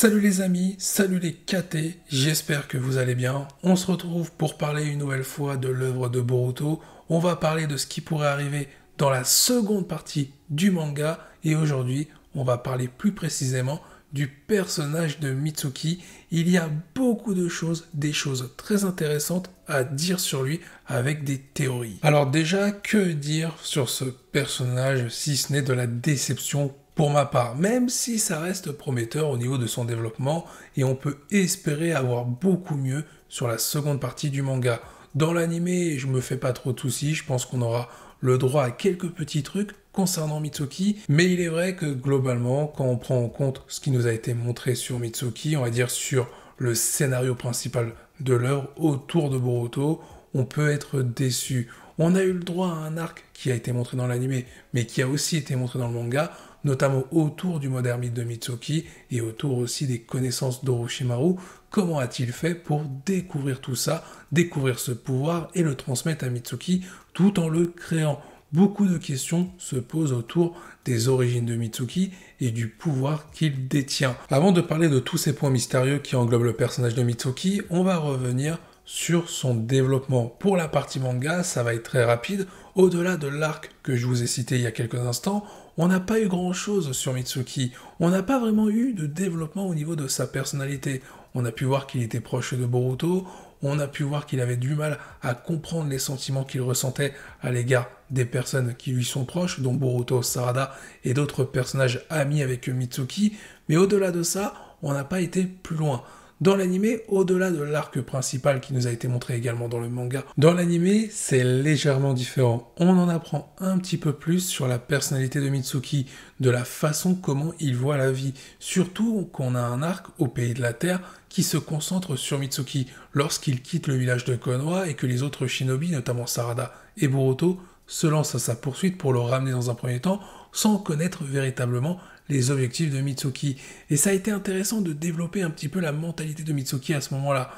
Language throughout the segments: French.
Salut les amis, salut les KT, j'espère que vous allez bien. On se retrouve pour parler une nouvelle fois de l'œuvre de Boruto. On va parler de ce qui pourrait arriver dans la seconde partie du manga. Et aujourd'hui, on va parler plus précisément du personnage de Mitsuki. Il y a beaucoup de choses, des choses très intéressantes à dire sur lui avec des théories. Alors déjà, que dire sur ce personnage si ce n'est de la déception pour ma part, même si ça reste prometteur au niveau de son développement et on peut espérer avoir beaucoup mieux sur la seconde partie du manga. Dans l'animé, je me fais pas trop de soucis, je pense qu'on aura le droit à quelques petits trucs concernant Mitsuki, mais il est vrai que globalement, quand on prend en compte ce qui nous a été montré sur Mitsuki, on va dire sur le scénario principal de l'œuvre autour de Boruto, on peut être déçu. On a eu le droit à un arc qui a été montré dans l'animé, mais qui a aussi été montré dans le manga, notamment autour du moderne mythe de Mitsuki et autour aussi des connaissances d'Orochimaru. Comment a-t-il fait pour découvrir tout ça, découvrir ce pouvoir et le transmettre à Mitsuki tout en le créant? Beaucoup de questions se posent autour des origines de Mitsuki et du pouvoir qu'il détient. Avant de parler de tous ces points mystérieux qui englobent le personnage de Mitsuki, on va revenir sur son développement. Pour la partie manga, ça va être très rapide. Au-delà de l'arc que je vous ai cité il y a quelques instants, on n'a pas eu grand-chose sur Mitsuki. On n'a pas vraiment eu de développement au niveau de sa personnalité. On a pu voir qu'il était proche de Boruto, on a pu voir qu'il avait du mal à comprendre les sentiments qu'il ressentait à l'égard des personnes qui lui sont proches, dont Boruto, Sarada et d'autres personnages amis avec Mitsuki. Mais au-delà de ça, on n'a pas été plus loin. Dans l'animé, au-delà de l'arc principal qui nous a été montré également dans le manga, dans l'animé, c'est légèrement différent. On en apprend un petit peu plus sur la personnalité de Mitsuki, de la façon comment il voit la vie. Surtout qu'on a un arc au pays de la Terre qui se concentre sur Mitsuki lorsqu'il quitte le village de Konoha et que les autres shinobi, notamment Sarada et Boruto, se lancent à sa poursuite pour le ramener dans un premier temps sans connaître véritablement les objectifs de Mitsuki. Et ça a été intéressant de développer un petit peu la mentalité de Mitsuki à ce moment-là.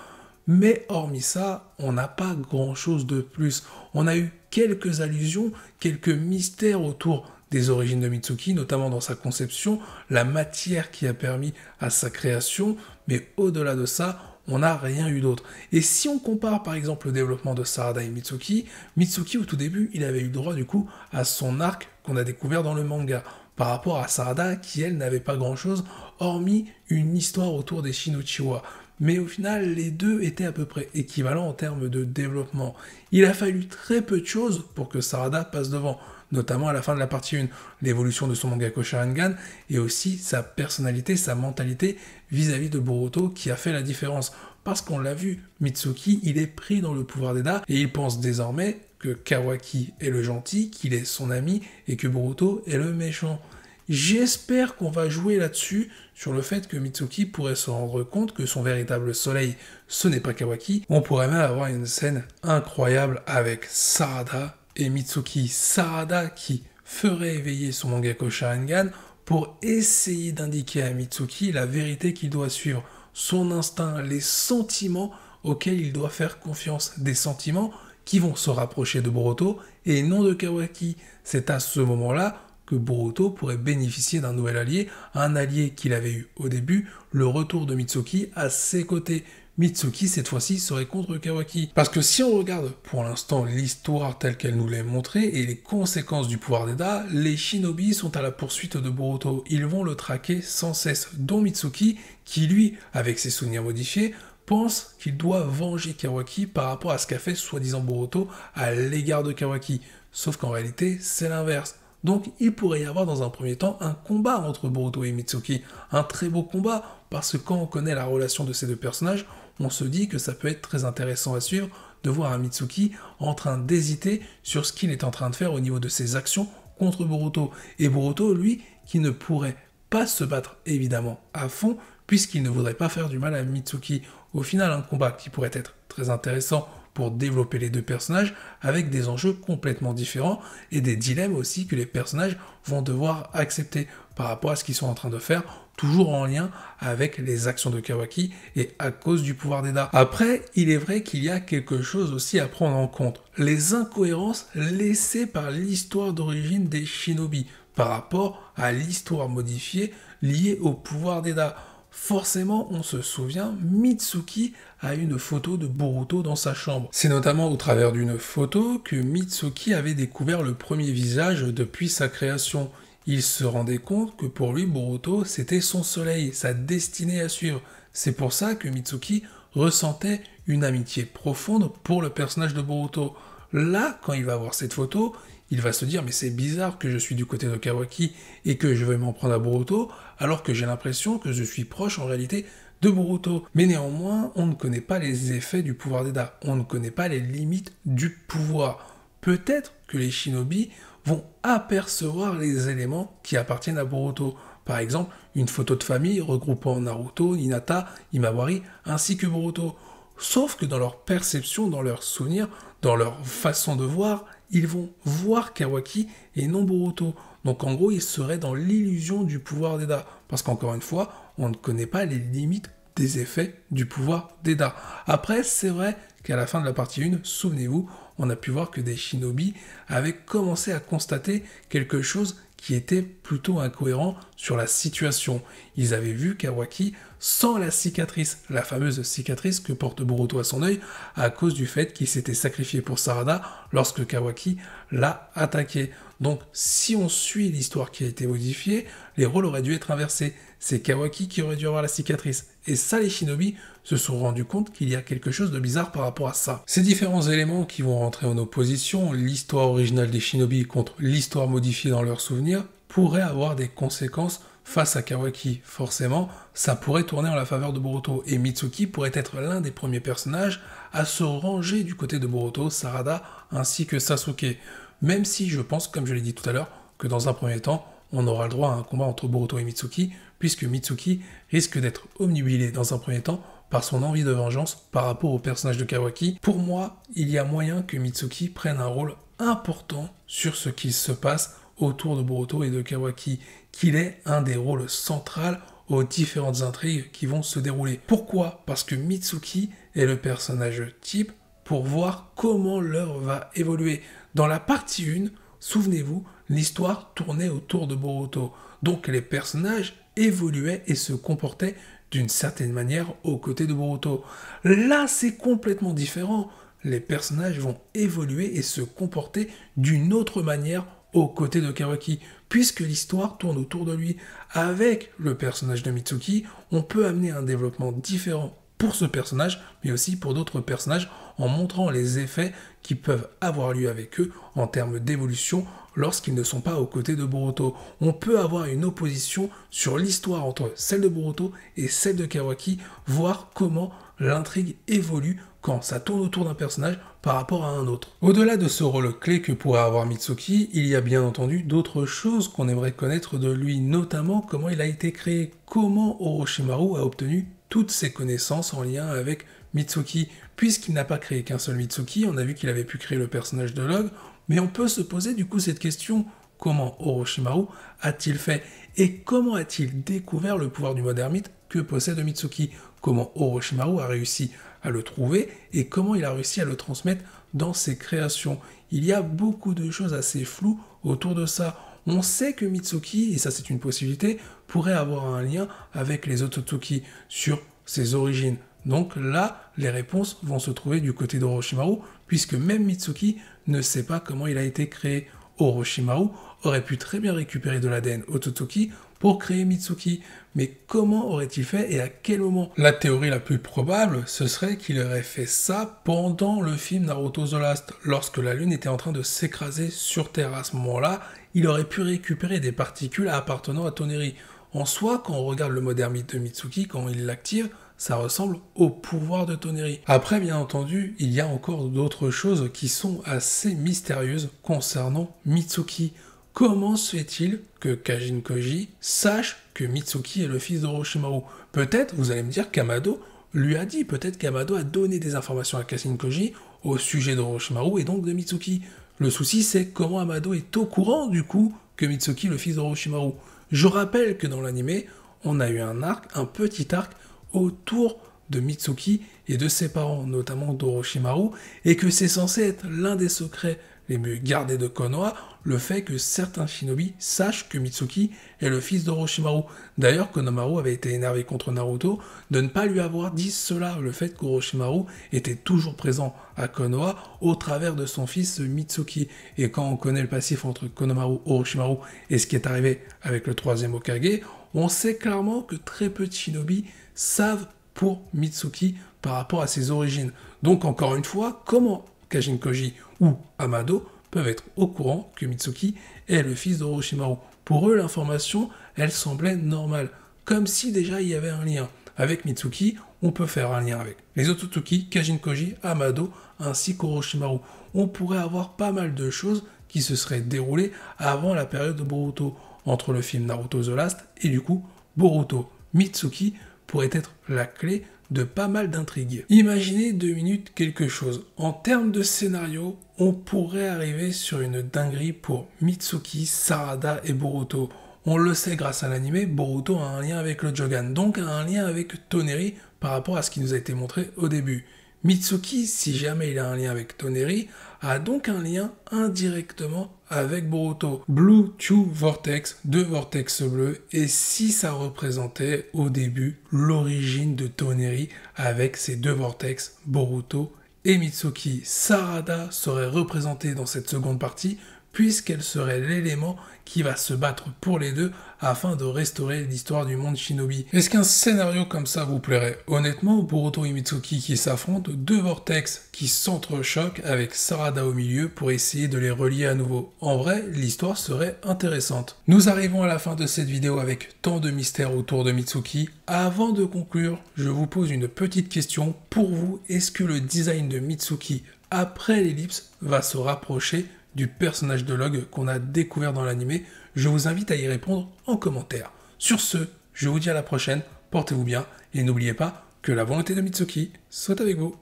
Mais hormis ça, on n'a pas grand-chose de plus. On a eu quelques allusions, quelques mystères autour des origines de Mitsuki, notamment dans sa conception, la matière qui a permis à sa création, mais au-delà de ça, on n'a rien eu d'autre. Et si on compare par exemple le développement de Sarada et Mitsuki, Mitsuki au tout début, il avait eu droit du coup à son arc qu'on a découvert dans le manga, par rapport à Sarada qui elle n'avait pas grand-chose, hormis une histoire autour des Shino-Uchiwa. Mais au final, les deux étaient à peu près équivalents en termes de développement. Il a fallu très peu de choses pour que Sarada passe devant, notamment à la fin de la partie 1, l'évolution de son Mangako Sharingan, et aussi sa personnalité, sa mentalité vis-à-vis de Boruto qui a fait la différence. Parce qu'on l'a vu, Mitsuki, il est pris dans le pouvoir d'Eda, et il pense désormais que Kawaki est le gentil, qu'il est son ami, et que Boruto est le méchant. J'espère qu'on va jouer là-dessus, sur le fait que Mitsuki pourrait se rendre compte que son véritable soleil, ce n'est pas Kawaki. On pourrait même avoir une scène incroyable avec Sarada et Mitsuki. Sarada qui ferait éveiller son Mangako Sharingan pour essayer d'indiquer à Mitsuki la vérité qu'il doit suivre, son instinct, les sentiments auxquels il doit faire confiance, des sentiments qui vont se rapprocher de Boruto et non de Kawaki. C'est à ce moment-là que Boruto pourrait bénéficier d'un nouvel allié, un allié qu'il avait eu au début, le retour de Mitsuki à ses côtés. Mitsuki, cette fois-ci, serait contre Kawaki. Parce que si on regarde pour l'instant l'histoire telle qu'elle nous l'est montrée et les conséquences du pouvoir d'Eda, les shinobi sont à la poursuite de Boruto. Ils vont le traquer sans cesse, dont Mitsuki, qui lui, avec ses souvenirs modifiés, pense qu'il doit venger Kawaki par rapport à ce qu'a fait soi-disant Boruto à l'égard de Kawaki. Sauf qu'en réalité, c'est l'inverse. Donc il pourrait y avoir dans un premier temps un combat entre Boruto et Mitsuki. Un très beau combat, parce que quand on connaît la relation de ces deux personnages, on se dit que ça peut être très intéressant à suivre de voir un Mitsuki en train d'hésiter sur ce qu'il est en train de faire au niveau de ses actions contre Boruto. Et Boruto, lui, qui ne pourrait pas se battre évidemment à fond, puisqu'il ne voudrait pas faire du mal à Mitsuki. Au final, un combat qui pourrait être très intéressant pour développer les deux personnages avec des enjeux complètement différents et des dilemmes aussi que les personnages vont devoir accepter par rapport à ce qu'ils sont en train de faire, toujours en lien avec les actions de Kawaki et à cause du pouvoir d'Eda. Après, il est vrai qu'il y a quelque chose aussi à prendre en compte, les incohérences laissées par l'histoire d'origine des shinobi par rapport à l'histoire modifiée liée au pouvoir d'Eda. forcément on se souvient, Mitsuki a une photo de Boruto dans sa chambre. C'est notamment au travers d'une photo que Mitsuki avait découvert le premier visage depuis sa création. Il se rendait compte que pour lui, Boruto, c'était son soleil, sa destinée à suivre. C'est pour ça que Mitsuki ressentait une amitié profonde pour le personnage de Boruto. Là, quand il va voir cette photo, il va se dire mais c'est bizarre que je suis du côté de Kawaki et que je vais m'en prendre à Boruto, alors que j'ai l'impression que je suis proche en réalité de Boruto. Mais néanmoins, on ne connaît pas les effets du pouvoir d'Eda, on ne connaît pas les limites du pouvoir. Peut-être que les shinobi vont apercevoir les éléments qui appartiennent à Boruto. Par exemple, une photo de famille regroupant Naruto, Hinata, Himawari ainsi que Boruto. Sauf que dans leur perception, dans leurs souvenirs, dans leur façon de voir, ils vont voir Kawaki et non Boruto. Donc en gros, ils seraient dans l'illusion du pouvoir d'Eda. Parce qu'encore une fois, on ne connaît pas les limites des effets du pouvoir d'Eda. Après, c'est vrai qu'à la fin de la partie 1, souvenez-vous, on a pu voir que des shinobi avaient commencé à constater quelque chose qui était plutôt incohérent sur la situation. Ils avaient vu Kawaki sans la cicatrice, la fameuse cicatrice que porte Boruto à son œil à cause du fait qu'il s'était sacrifié pour Sarada lorsque Kawaki l'a attaqué. Donc si on suit l'histoire qui a été modifiée, les rôles auraient dû être inversés. C'est Kawaki qui aurait dû avoir la cicatrice. Et ça, les shinobi se sont rendus compte qu'il y a quelque chose de bizarre par rapport à ça. Ces différents éléments qui vont rentrer en opposition, l'histoire originale des shinobi contre l'histoire modifiée dans leurs souvenirs, pourraient avoir des conséquences face à Kawaki. Forcément, ça pourrait tourner en la faveur de Boruto. Et Mitsuki pourrait être l'un des premiers personnages à se ranger du côté de Boruto, Sarada ainsi que Sasuke. Même si je pense, comme je l'ai dit tout à l'heure, que dans un premier temps, on aura le droit à un combat entre Boruto et Mitsuki, puisque Mitsuki risque d'être omnubilé dans un premier temps par son envie de vengeance par rapport au personnage de Kawaki. Pour moi, il y a moyen que Mitsuki prenne un rôle important sur ce qui se passe autour de Boruto et de Kawaki, qu'il ait un des rôles centraux aux différentes intrigues qui vont se dérouler. Pourquoi ? Parce que Mitsuki est le personnage type pour voir comment l'œuvre va évoluer. Dans la partie 1, souvenez-vous, l'histoire tournait autour de Boruto. Donc les personnages évoluaient et se comportaient d'une certaine manière aux côtés de Boruto. Là, c'est complètement différent. Les personnages vont évoluer et se comporter d'une autre manière aux côtés de Kawaki, puisque l'histoire tourne autour de lui. Avec le personnage de Mitsuki, on peut amener un développement différent pour ce personnage, mais aussi pour d'autres personnages, en montrant les effets qui peuvent avoir lieu avec eux en termes d'évolution lorsqu'ils ne sont pas aux côtés de Boruto. On peut avoir une opposition sur l'histoire entre celle de Boruto et celle de Kawaki, voir comment l'intrigue évolue quand ça tourne autour d'un personnage par rapport à un autre. Au-delà de ce rôle clé que pourrait avoir Mitsuki, il y a bien entendu d'autres choses qu'on aimerait connaître de lui, notamment comment il a été créé, comment Orochimaru a obtenu toutes ses connaissances en lien avec Mitsuki. Puisqu'il n'a pas créé qu'un seul Mitsuki, on a vu qu'il avait pu créer le personnage de Log, mais on peut se poser du coup cette question, comment Orochimaru a-t-il fait? Et comment a-t-il découvert le pouvoir du mode ermite que possède Mitsuki? Comment Orochimaru a réussi à le trouver et comment il a réussi à le transmettre dans ses créations? Il y a beaucoup de choses assez floues autour de ça. On sait que Mitsuki, et ça c'est une possibilité, pourrait avoir un lien avec les Otsutsuki sur ses origines. Donc là, les réponses vont se trouver du côté d'Orochimaru, puisque même Mitsuki ne sait pas comment il a été créé. Orochimaru aurait pu très bien récupérer de l'ADN Otsutsuki pour créer Mitsuki, mais comment aurait-il fait et à quel moment? La théorie la plus probable, ce serait qu'il aurait fait ça pendant le film Naruto The Last, lorsque la lune était en train de s'écraser sur Terre. À ce moment-là, il aurait pu récupérer des particules appartenant à Toneri. En soi, quand on regarde le mode ermite de Mitsuki, quand il l'active, ça ressemble au pouvoir de Toneri. Après, bien entendu, il y a encore d'autres choses qui sont assez mystérieuses concernant Mitsuki. Comment se fait-il que Kajin Koji sache que Mitsuki est le fils d'Orochimaru? Peut-être, vous allez me dire, qu'Amado lui a dit, peut-être qu'Amado a donné des informations à Kajin Koji au sujet d'Orochimaru et donc de Mitsuki. Le souci, c'est comment Amado est au courant, du coup, que Mitsuki est le fils d'Orochimaru. Je rappelle que dans l'animé, on a eu un arc, un petit arc, autour de Mitsuki et de ses parents, notamment d'Orochimaru, et que c'est censé être l'un des secrets les mieux gardés de Konoha, le fait que certains shinobi sachent que Mitsuki est le fils d'Orochimaru. D'ailleurs, Konohamaru avait été énervé contre Naruto de ne pas lui avoir dit cela, le fait qu'Orochimaru était toujours présent à Konoha au travers de son fils Mitsuki. Et quand on connaît le passif entre Konohamaru, Orochimaru et ce qui est arrivé avec le troisième Hokage, on sait clairement que très peu de shinobi savent pour Mitsuki par rapport à ses origines. Donc encore une fois, comment Kajin Koji ou Amado peuvent être au courant que Mitsuki est le fils d'Orochimaru? Pour eux, l'information, elle semblait normale, comme si déjà il y avait un lien. Avec Mitsuki, on peut faire un lien avec les Otsutsuki, Kajin Koji, Amado, ainsi qu'Orochimaru. On pourrait avoir pas mal de choses qui se seraient déroulées avant la période de Boruto, entre le film Naruto The Last et du coup Boruto. Mitsuki pourrait être la clé de pas mal d'intrigues. Imaginez 2 minutes quelque chose. En termes de scénario, on pourrait arriver sur une dinguerie pour Mitsuki, Sarada et Boruto. On le sait grâce à l'anime, Boruto a un lien avec le Jogan, donc a un lien avec Toneri par rapport à ce qui nous a été montré au début. Mitsuki, si jamais il a un lien avec Toneri, a donc un lien indirectement avec Boruto. Blue Two Vortex, 2 vortex bleus, et si ça représentait au début l'origine de Toneri avec ces 2 vortex, Boruto et Mitsuki. Sarada serait représentée dans cette seconde partie puisqu'elle serait l'élément qui va se battre pour les deux afin de restaurer l'histoire du monde shinobi. Est-ce qu'un scénario comme ça vous plairait? Honnêtement, Boruto et Mitsuki qui s'affrontent, 2 vortex qui s'entrechoquent avec Sarada au milieu pour essayer de les relier à nouveau. En vrai, l'histoire serait intéressante. Nous arrivons à la fin de cette vidéo avec tant de mystères autour de Mitsuki. Avant de conclure, je vous pose une petite question. Pour vous, est-ce que le design de Mitsuki après l'ellipse va se rapprocher du personnage de Log qu'on a découvert dans l'anime? Je vous invite à y répondre en commentaire. Sur ce, je vous dis à la prochaine, portez-vous bien et n'oubliez pas que la volonté de Mitsuki soit avec vous.